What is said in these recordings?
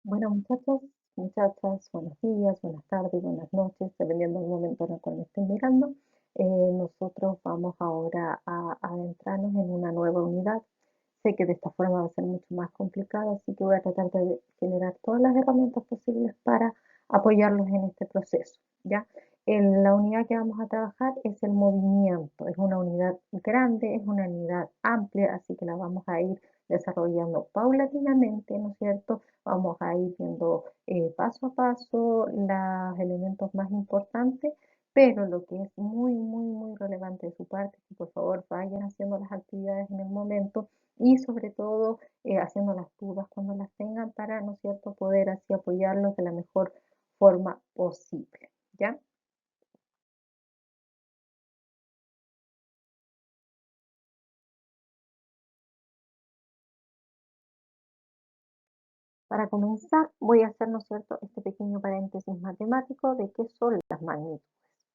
Bueno, muchachos, muchachas, buenos días, buenas tardes, buenas noches, dependiendo del momento en el cual me estén mirando. Nosotros vamos ahora a adentrarnos en una nueva unidad. Sé que de esta forma va a ser mucho más complicado, así que voy a tratar de generar todas las herramientas posibles para apoyarlos en este proceso, ¿ya? En la unidad que vamos a trabajar es el movimiento. Es una unidad grande, es una unidad amplia, así que la vamos a ir desarrollando paulatinamente, ¿no es cierto? Vamos a ir viendo paso a paso los elementos más importantes, pero lo que es muy, muy, muy relevante de su parte es que por favor vayan haciendo las actividades en el momento y sobre todo haciendo las dudas cuando las tengan para, ¿no es cierto?, poder así apoyarlos de la mejor forma posible, ¿ya? Para comenzar, voy a hacer, ¿no es cierto?, este pequeño paréntesis matemático de qué son las magnitudes,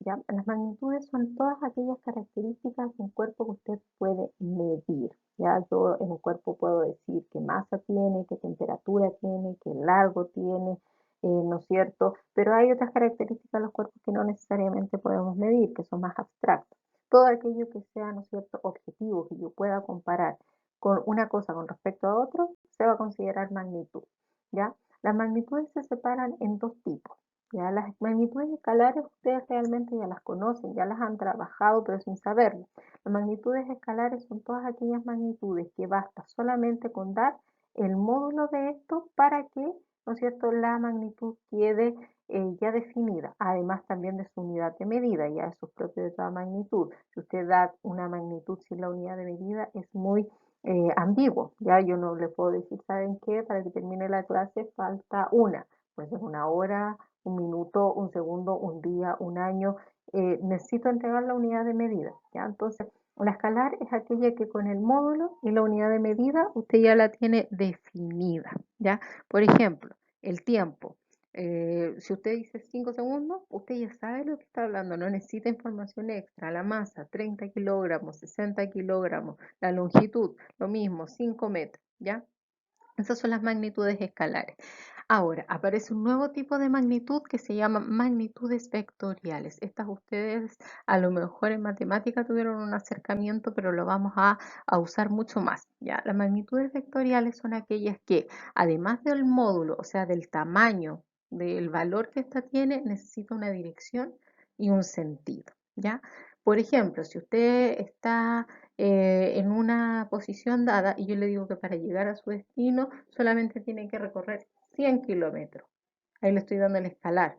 ¿ya? Las magnitudes son todas aquellas características de un cuerpo que usted puede medir, ¿ya? Yo en un cuerpo puedo decir qué masa tiene, qué temperatura tiene, qué largo tiene, ¿no es cierto? Pero hay otras características de los cuerpos que no necesariamente podemos medir, que son más abstractas. Todo aquello que sea, ¿no es cierto?, objetivo, que yo pueda comparar con una cosa con respecto a otro, se va a considerar magnitud. ¿Ya? Las magnitudes se separan en dos tipos. ¿Ya? Las magnitudes escalares ustedes realmente ya las conocen, ya las han trabajado, pero sin saberlo. Las magnitudes escalares son todas aquellas magnitudes que basta solamente con dar el módulo de esto para que, ¿no es cierto?, la magnitud quede ya definida, además también de su unidad de medida, ya eso es propio de toda magnitud. Si usted da una magnitud sin la unidad de medida, es muy ambiguo. Ya yo no le puedo decir, ¿saben qué? Para que termine la clase falta una. Puede ser una hora, un minuto, un segundo, un día, un año. Necesito entregar la unidad de medida. ¿Ya? Entonces, la escalar es aquella que con el módulo y la unidad de medida usted ya la tiene definida. ¿Ya? Por ejemplo, el tiempo. Si usted dice 5 segundos, usted ya sabe lo que está hablando, no necesita información extra. La masa, 30 kilogramos, 60 kilogramos, la longitud, lo mismo, 5 metros, ¿ya? Esas son las magnitudes escalares. Ahora, aparece un nuevo tipo de magnitud que se llama magnitudes vectoriales. Estas ustedes a lo mejor en matemática tuvieron un acercamiento, pero lo vamos a usar mucho más, ¿ya? Las magnitudes vectoriales son aquellas que, además del módulo, o sea, del tamaño, del valor que ésta tiene, necesita una dirección y un sentido, ¿ya? Por ejemplo, si usted está en una posición dada y yo le digo que para llegar a su destino solamente tiene que recorrer 100 kilómetros. Ahí le estoy dando el escalar.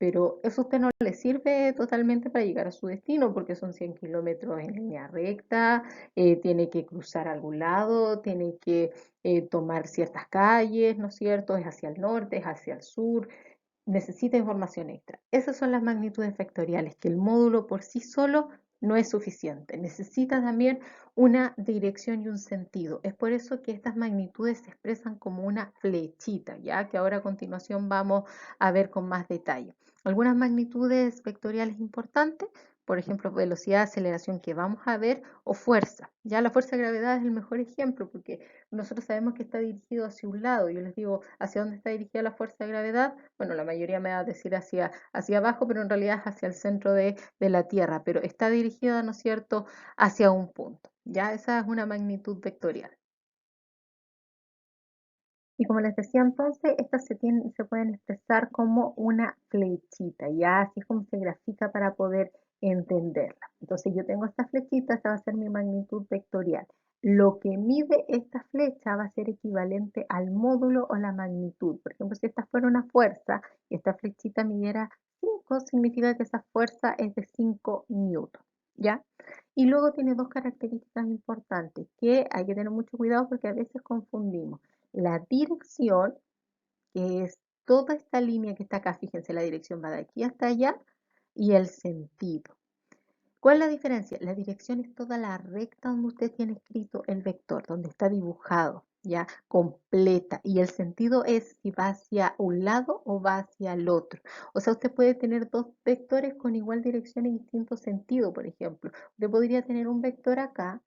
Pero eso a usted no le sirve totalmente para llegar a su destino porque son 100 kilómetros en línea recta, tiene que cruzar a algún lado, tiene que tomar ciertas calles, ¿no es cierto? Es hacia el norte, es hacia el sur, necesita información extra. Esas son las magnitudes vectoriales, que el módulo por sí solo no es suficiente. Necesita también una dirección y un sentido. Es por eso que estas magnitudes se expresan como una flechita, ya que ahora a continuación vamos a ver con más detalle. Algunas magnitudes vectoriales importantes, por ejemplo, velocidad, aceleración que vamos a ver, o fuerza. Ya la fuerza de gravedad es el mejor ejemplo porque nosotros sabemos que está dirigido hacia un lado. Yo les digo, ¿hacia dónde está dirigida la fuerza de gravedad? Bueno, la mayoría me va a decir hacia abajo, pero en realidad es hacia el centro de la Tierra, pero está dirigida, ¿no es cierto?, hacia un punto. Ya esa es una magnitud vectorial. Y como les decía entonces, estas se pueden expresar como una flechita, ya así es como se grafica para poder entenderla. Entonces yo tengo esta flechita, esta va a ser mi magnitud vectorial. Lo que mide esta flecha va a ser equivalente al módulo o la magnitud. Por ejemplo, si esta fuera una fuerza y esta flechita midiera 5, significa que esa fuerza es de 5 newton, ¿ya? Y luego tiene dos características importantes que hay que tener mucho cuidado porque a veces confundimos la dirección, que es toda esta línea que está acá, fíjense, la dirección va de aquí hasta allá, y el sentido. ¿Cuál es la diferencia? La dirección es toda la recta donde usted tiene escrito el vector, donde está dibujado, ya completa, y el sentido es si va hacia un lado o va hacia el otro. O sea, usted puede tener dos vectores con igual dirección y distinto sentido, por ejemplo. Usted podría tener un vector acá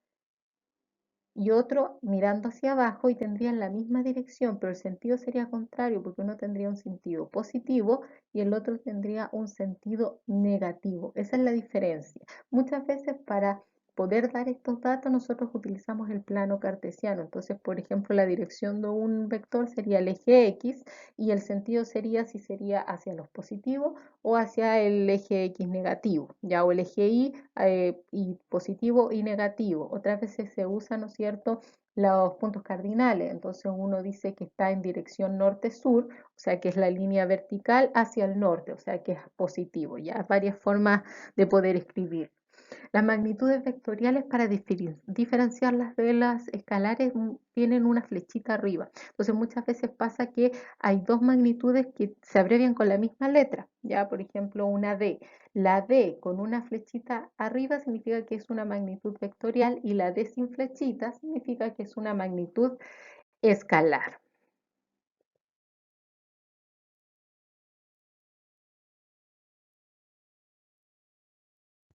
y otro mirando hacia abajo y tendrían la misma dirección, pero el sentido sería contrario porque uno tendría un sentido positivo y el otro tendría un sentido negativo. Esa es la diferencia. Muchas veces para poder dar estos datos nosotros utilizamos el plano cartesiano. Entonces, por ejemplo, la dirección de un vector sería el eje X y el sentido sería si sería hacia los positivos o hacia el eje X negativo, ya, o el eje y positivo y negativo. Otras veces se usan, ¿no es cierto?, los puntos cardinales. Entonces uno dice que está en dirección norte-sur, o sea que es la línea vertical hacia el norte, o sea que es positivo. Ya hay varias formas de poder escribir. Las magnitudes vectoriales para diferenciarlas de las escalares tienen una flechita arriba. Entonces muchas veces pasa que hay dos magnitudes que se abrevian con la misma letra. Ya, por ejemplo, una D. La D con una flechita arriba significa que es una magnitud vectorial y la D sin flechita significa que es una magnitud escalar.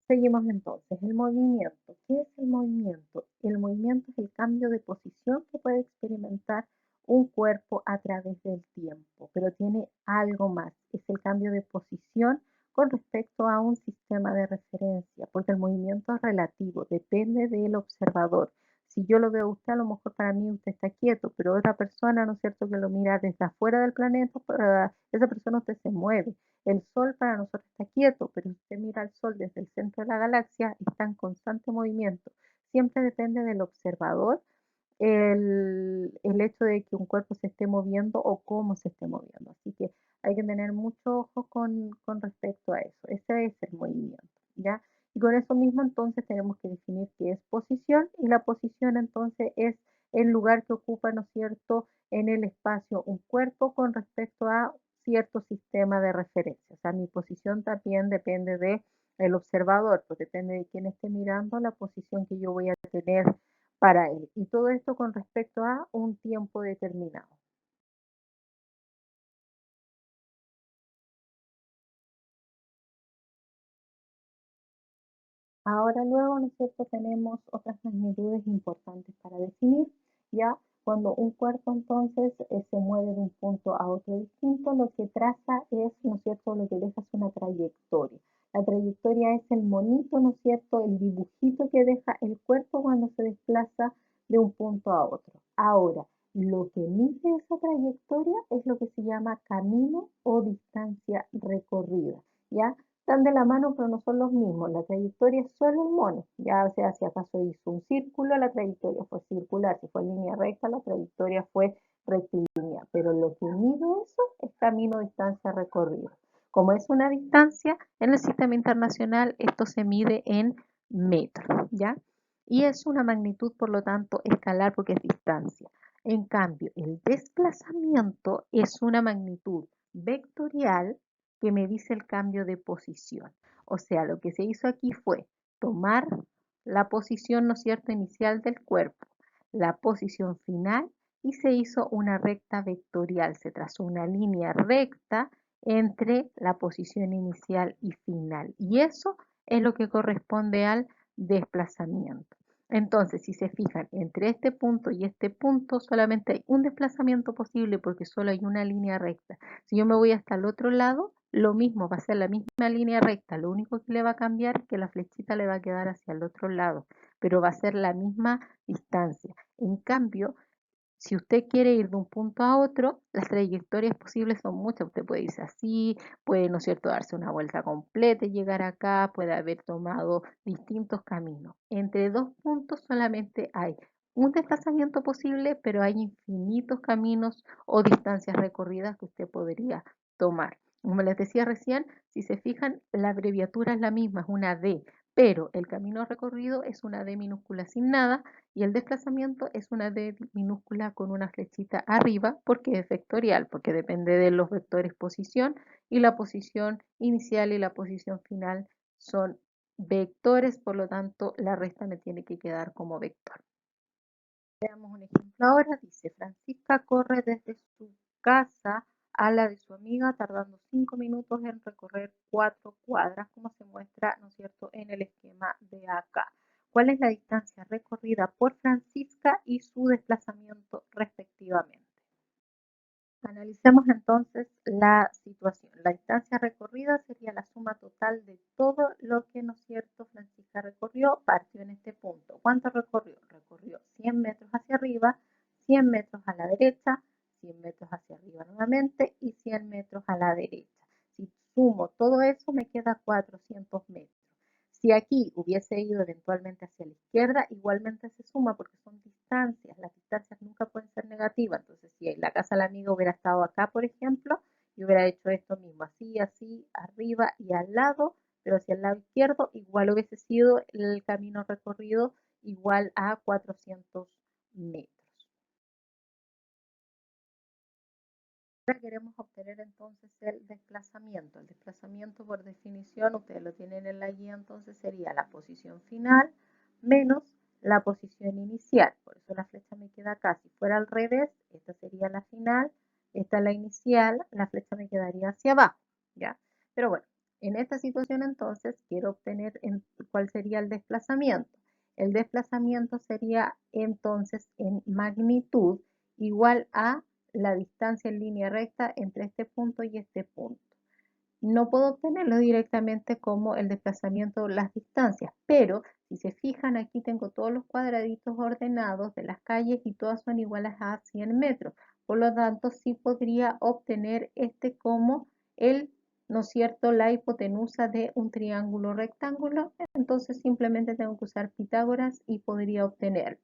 Seguimos entonces. El movimiento. ¿Qué es el movimiento? El movimiento es el cambio de posición que puede experimentar un cuerpo a través del tiempo, pero tiene algo más. Es el cambio de posición con respecto a un sistema de referencia, porque el movimiento es relativo, depende del observador. Si yo lo veo a usted, a lo mejor para mí usted está quieto, pero otra persona, ¿no es cierto?, que lo mira desde afuera del planeta, para esa persona usted se mueve. El Sol para nosotros está quieto, pero si usted mira al Sol desde el centro de la galaxia, está en constante movimiento. Siempre depende del observador el hecho de que un cuerpo se esté moviendo o cómo se esté moviendo. Así que hay que tener mucho ojo con respecto a eso. Ese es el movimiento, ¿ya? Y con eso mismo entonces tenemos que definir qué es posición y la posición entonces es el lugar que ocupa, ¿no es cierto?, en el espacio un cuerpo con respecto a cierto sistema de referencia. O sea, mi posición también depende de el observador, pues depende de quién esté mirando la posición que yo voy a tener para él. Y todo esto con respecto a un tiempo determinado. Ahora luego, ¿no es cierto?, tenemos otras magnitudes importantes para definir, ya cuando un cuerpo entonces se mueve de un punto a otro distinto, lo que traza es, ¿no es cierto?, lo que deja es una trayectoria. La trayectoria es el monito, ¿no es cierto?, el dibujito que deja el cuerpo cuando se desplaza de un punto a otro. Ahora, lo que mide esa trayectoria es lo que se llama camino o distancia recorrida, ¿ya? Están de la mano, pero no son los mismos. La trayectoria es solo un mono. Ya sea si acaso hizo un círculo, la trayectoria fue circular. Si fue en línea recta, la trayectoria fue rectilínea. Pero lo que mide eso es camino, distancia recorrida. Como es una distancia, en el sistema internacional esto se mide en metros, ¿ya? Y es una magnitud, por lo tanto, escalar porque es distancia. En cambio, el desplazamiento es una magnitud vectorial que me dice el cambio de posición. O sea, lo que se hizo aquí fue tomar la posición, ¿no es cierto?, inicial del cuerpo, la posición final y se hizo una recta vectorial. Se trazó una línea recta entre la posición inicial y final. Y eso es lo que corresponde al desplazamiento. Entonces, si se fijan, entre este punto y este punto solamente hay un desplazamiento posible porque solo hay una línea recta. Si yo me voy hasta el otro lado, lo mismo, va a ser la misma línea recta. Lo único que le va a cambiar es que la flechita le va a quedar hacia el otro lado, pero va a ser la misma distancia. En cambio, si usted quiere ir de un punto a otro, las trayectorias posibles son muchas. Usted puede irse así, puede, ¿no es cierto?, darse una vuelta completa y llegar acá, puede haber tomado distintos caminos. Entre dos puntos solamente hay un desplazamiento posible, pero hay infinitos caminos o distancias recorridas que usted podría tomar. Como les decía recién, si se fijan, la abreviatura es la misma, es una D, pero el camino recorrido es una D minúscula sin nada y el desplazamiento es una D minúscula con una flechita arriba porque es vectorial, porque depende de los vectores posición y la posición inicial y la posición final son vectores, por lo tanto la resta me tiene que quedar como vector. Veamos un ejemplo ahora. Dice, Francisca corre desde su casa a la de su amiga, tardando 5 minutos en recorrer 4 cuadras, como se muestra, ¿no es cierto?, en el esquema de acá. cuál es la distancia recorrida por Francisca y su desplazamiento respectivamente. Analicemos entonces la situación. La distancia recorrida sería la suma total de todo lo que, ¿no es cierto?, Francisca recorrió, partió en este punto. ¿Cuánto recorrió? Recorrió 100 metros hacia arriba, 100 metros a la derecha, 100 metros hacia arriba nuevamente y 100 metros a la derecha. Si sumo todo eso me queda 400 metros. Si aquí hubiese ido eventualmente hacia la izquierda, igualmente se suma porque son distancias. Las distancias nunca pueden ser negativas. Entonces, si la casa del amigo hubiera estado acá, por ejemplo, yo hubiera hecho esto mismo, así, así, arriba y al lado, pero hacia el lado izquierdo, igual hubiese sido el camino recorrido igual a 400 metros. Ahora queremos obtener entonces el desplazamiento. El desplazamiento por definición, ustedes lo tienen en la guía, entonces sería la posición final menos la posición inicial. Por eso la flecha me queda acá. Si fuera al revés, esta sería la final, esta es la inicial, la flecha me quedaría hacia abajo, ¿ya? Pero bueno, en esta situación entonces quiero obtener cuál sería el desplazamiento. El desplazamiento sería entonces en magnitud igual a la distancia en línea recta entre este punto y este punto. No puedo obtenerlo directamente como el desplazamiento o las distancias, pero si se fijan aquí tengo todos los cuadraditos ordenados de las calles y todas son iguales a 100 metros. Por lo tanto, sí podría obtener este como el, ¿no es cierto?, la hipotenusa de un triángulo rectángulo. Entonces simplemente tengo que usar Pitágoras y podría obtenerlo.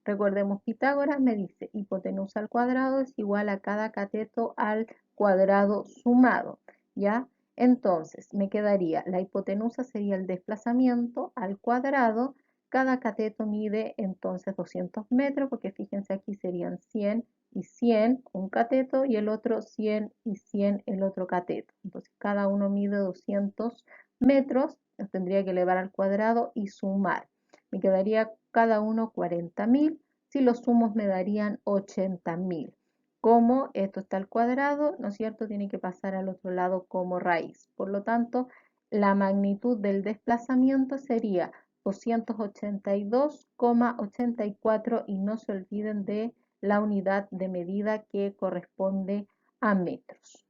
Recordemos, Pitágoras me dice hipotenusa al cuadrado es igual a cada cateto al cuadrado sumado, ¿ya? Entonces, me quedaría, la hipotenusa sería el desplazamiento al cuadrado. Cada cateto mide entonces 200 metros, porque fíjense aquí serían 100 y 100 un cateto y el otro 100 y 100 el otro cateto. Entonces, cada uno mide 200 metros, los tendría que elevar al cuadrado y sumar. Me quedaría cada uno 40.000. Si los sumos me darían 80.000. Como esto está al cuadrado, ¿no es cierto?, tiene que pasar al otro lado como raíz. Por lo tanto, la magnitud del desplazamiento sería 282,84 y no se olviden de la unidad de medida que corresponde a metros.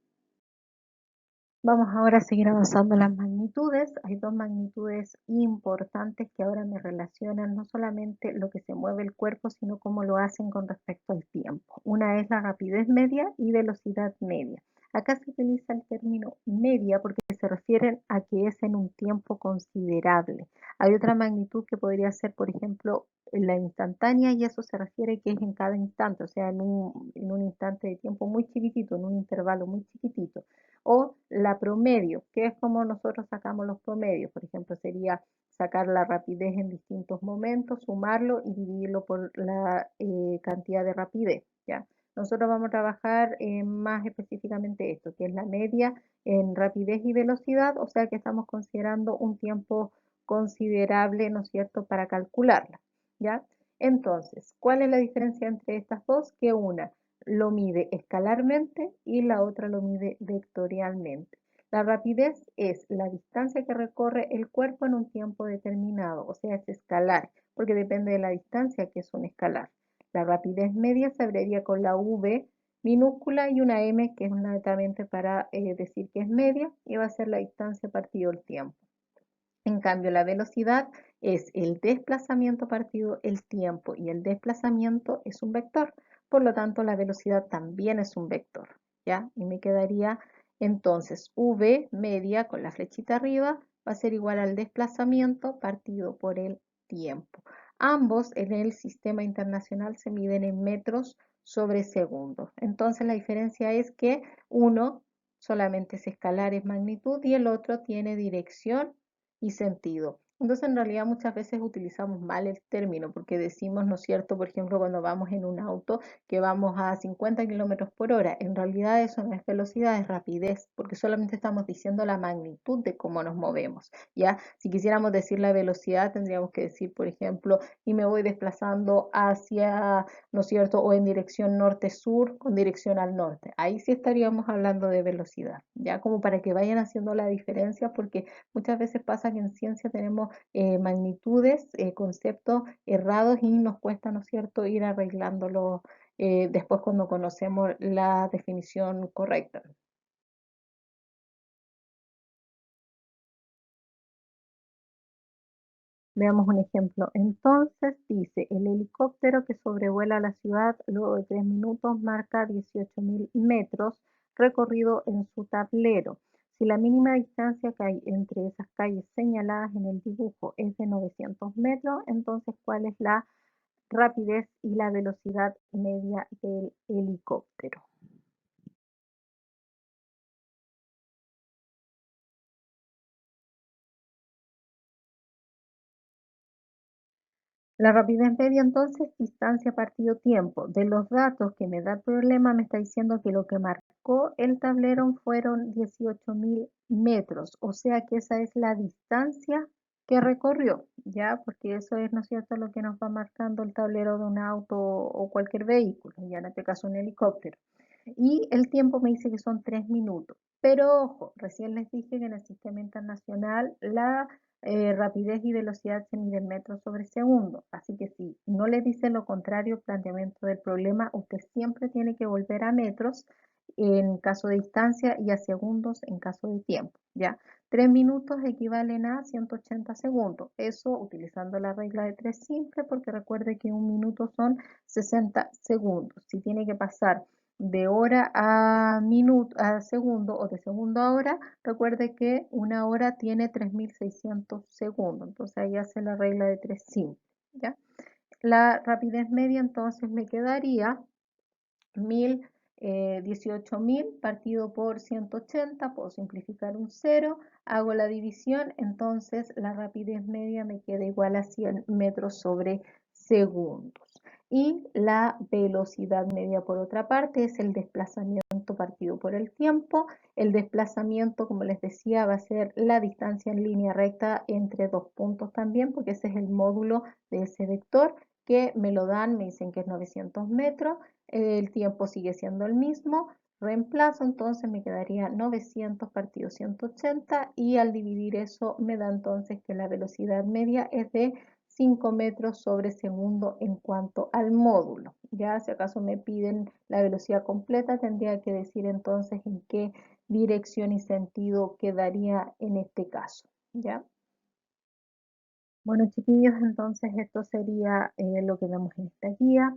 Vamos ahora a seguir avanzando las magnitudes. Hay dos magnitudes importantes que ahora me relacionan no solamente lo que se mueve el cuerpo, sino cómo lo hacen con respecto al tiempo. Una es la rapidez media y velocidad media. Acá se utiliza el término media porque se refieren a que es en un tiempo considerable. Hay otra magnitud que podría ser, por ejemplo, la instantánea, y eso se refiere que es en cada instante, o sea, en un instante de tiempo muy chiquitito, en un intervalo muy chiquitito. O la promedio, que es como nosotros sacamos los promedios. Por ejemplo, sería sacar la rapidez en distintos momentos, sumarlo y dividirlo por la cantidad de rapidez, ¿ya? Nosotros vamos a trabajar más específicamente esto, que es la media en rapidez y velocidad, o sea que estamos considerando un tiempo considerable, ¿no es cierto?, para calcularla, ¿ya? Entonces, ¿cuál es la diferencia entre estas dos? Que una lo mide escalarmente y la otra lo mide vectorialmente. La rapidez es la distancia que recorre el cuerpo en un tiempo determinado, o sea, es escalar, porque depende de la distancia que es un escalar. La rapidez media se abrevia con la V minúscula y una M, que es netamente para decir que es media, y va a ser la distancia partido el tiempo. En cambio, la velocidad es el desplazamiento partido el tiempo, y el desplazamiento es un vector. Por lo tanto, la velocidad también es un vector, ¿ya? Y me quedaría entonces V media con la flechita arriba va a ser igual al desplazamiento partido por el tiempo. Ambos en el sistema internacional se miden en metros sobre segundo. Entonces la diferencia es que uno solamente es escalar, es magnitud, y el otro tiene dirección y sentido. Entonces, en realidad muchas veces utilizamos mal el término porque decimos, ¿no es cierto?, por ejemplo, cuando vamos en un auto que vamos a 50 kilómetros por hora. En realidad eso no es velocidad, es rapidez, porque solamente estamos diciendo la magnitud de cómo nos movemos, ¿ya? Si quisiéramos decir la velocidad, tendríamos que decir, por ejemplo, y me voy desplazando hacia, ¿no es cierto?, o en dirección norte-sur con dirección al norte. Ahí sí estaríamos hablando de velocidad, ¿ya? Como para que vayan haciendo la diferencia, porque muchas veces pasa que en ciencia tenemos como magnitudes, conceptos errados y nos cuesta, ¿no es cierto?, ir arreglándolo después cuando conocemos la definición correcta. Veamos un ejemplo. Entonces dice, el helicóptero que sobrevuela la ciudad luego de 3 minutos marca 18.000 metros recorrido en su tablero. Si la mínima distancia que hay entre esas calles señaladas en el dibujo es de 900 metros, entonces ¿cuál es la rapidez y la velocidad media del helicóptero? La rapidez media entonces, distancia partido tiempo. De los datos que me da el problema, me está diciendo que lo que marcó el tablero fueron 18.000 metros, o sea que esa es la distancia que recorrió, ¿ya? Porque eso es, ¿no es cierto?, lo que nos va marcando el tablero de un auto o cualquier vehículo, ya en este caso un helicóptero. Y el tiempo me dice que son 3 minutos. Pero ojo, recién les dije que en el sistema internacional la rapidez y velocidad se mide en metros sobre segundo. Así que si no le dice lo contrario, planteamiento del problema, usted siempre tiene que volver a metros en caso de distancia y a segundos en caso de tiempo. ¿Ya? 3 minutos equivalen a 180 segundos. Eso utilizando la regla de 3 simple, porque recuerde que un minuto son 60 segundos. Si tiene que pasar de hora a minuto, a segundo o de segundo a hora, recuerde que una hora tiene 3.600 segundos, entonces ahí hace la regla de 3 simple, ¿ya? La rapidez media entonces me quedaría 18.000 partido por 180, puedo simplificar un cero, hago la división, entonces la rapidez media me queda igual a 100 metros sobre segundos. Y la velocidad media, por otra parte, es el desplazamiento partido por el tiempo. El desplazamiento, como les decía, va a ser la distancia en línea recta entre dos puntos también, porque ese es el módulo de ese vector que me lo dan, me dicen que es 900 metros, el tiempo sigue siendo el mismo, reemplazo, entonces me quedaría 900 partido 180 y al dividir eso me da entonces que la velocidad media es de 5 metros sobre segundo en cuanto al módulo. Ya si acaso me piden la velocidad completa, tendría que decir entonces en qué dirección y sentido quedaría en este caso. ¿Ya? Bueno, chiquillos, entonces esto sería lo que vemos en esta guía.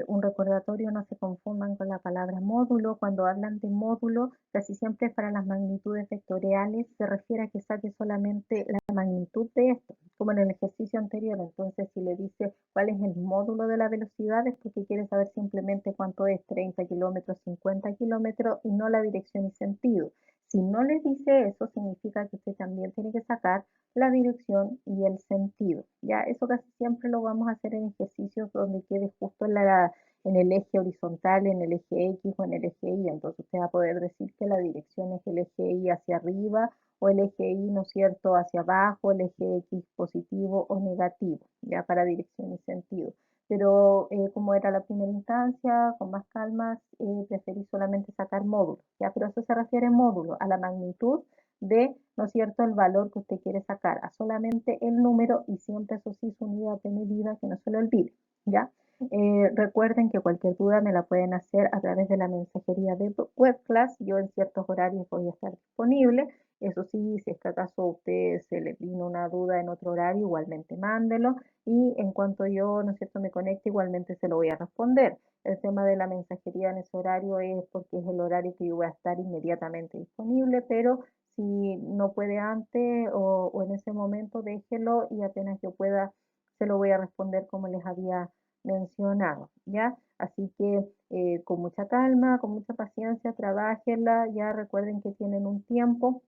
Un recordatorio, no se confundan con la palabra módulo. Cuando hablan de módulo, casi siempre para las magnitudes vectoriales se refiere a que saque solamente la magnitud de esto, como en el ejercicio anterior. Entonces, si le dice cuál es el módulo de la velocidad, es porque quiere saber simplemente cuánto es 30 kilómetros, 50 kilómetros y no la dirección y sentido. Si no le dice eso, significa que usted también tiene que sacar la dirección y el sentido. Ya eso casi siempre lo vamos a hacer en ejercicios donde quede justo en el eje horizontal, en el eje X o en el eje Y. Entonces usted va a poder decir que la dirección es el eje Y hacia arriba o el eje Y, ¿no es cierto?, hacia abajo, el eje X positivo o negativo, ya para dirección y sentido. Pero como era la primera instancia, con más calma, preferí solamente sacar módulos, ¿ya? Pero eso se refiere módulo, a la magnitud de, ¿no es cierto?, el valor que usted quiere sacar, a solamente el número y siempre eso sí su unidad de medida, que no se le olvide, ¿ya? Recuerden que cualquier duda me la pueden hacer a través de la mensajería de webclass. Yo en ciertos horarios voy a estar disponible. Eso sí, si es que acaso a usted se le vino una duda en otro horario, igualmente mándelo. Y en cuanto yo, ¿no es cierto?, me conecte, igualmente se lo voy a responder. El tema de la mensajería en ese horario es porque es el horario que yo voy a estar inmediatamente disponible, pero si no puede antes o en ese momento, déjelo y apenas yo pueda, se lo voy a responder como les había mencionado, ¿ya? Así que con mucha calma, con mucha paciencia, trabajenla, ya recuerden que tienen un tiempo,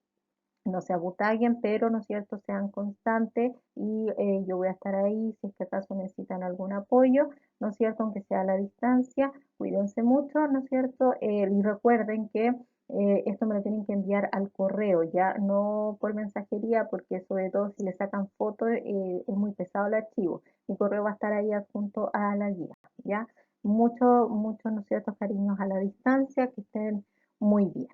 no se abutaguen, pero no es cierto, sean constantes y yo voy a estar ahí si es que acaso necesitan algún apoyo, no es cierto, aunque sea a la distancia, cuídense mucho, no es cierto, y recuerden que esto me lo tienen que enviar al correo, ya no por mensajería, porque sobre todo si le sacan fotos es muy pesado el archivo. Mi correo va a estar ahí adjunto a la guía, ya. Muchos, ¿no es cierto?, cariños a la distancia, que estén muy bien.